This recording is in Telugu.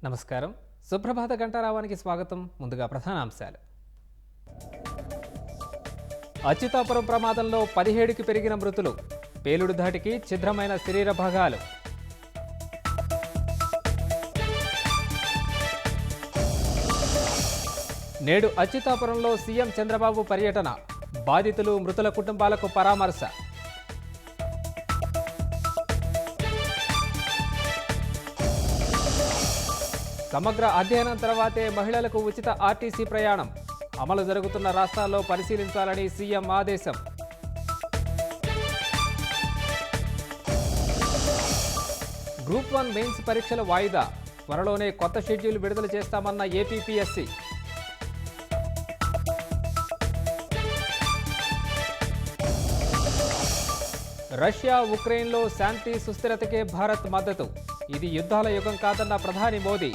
నమస్కారం. సుప్రభాత గంటారావానికి స్వాగతం. ముందుగా ప్రధానాంశాలు. అచ్యుతాపురం ప్రమాదంలో 17కి పెరిగిన మృతులు. పేలుడు ధాటికి ఛిద్రమైన శరీర భాగాలు. నేడు అచ్యుతాపురంలో సీఎం చంద్రబాబు పర్యటన. బాధితులు మృతుల కుటుంబాలకు పరామర్శ. సమగ్ర అధ్యయనం తర్వాతే మహిళలకు ఉచిత ఆర్టీసీ ప్రయాణం. అమలు జరుగుతున్న రాష్ట్రాల్లో పరిశీలించాలని సీఎం ఆదేశం. గ్రూప్ 1 మెయిన్స్ పరీక్షల వాయిదా. త్వరలోనే కొత్త షెడ్యూల్ విడుదల చేస్తామన్న ఏపీపీఎస్సీ. రష్యా ఉక్రెయిన్లో శాంతి సుస్థిరతకే భారత్ మద్దతు. ఇది యుద్ధాల యుగం కాదన్న ప్రధాని మోదీ.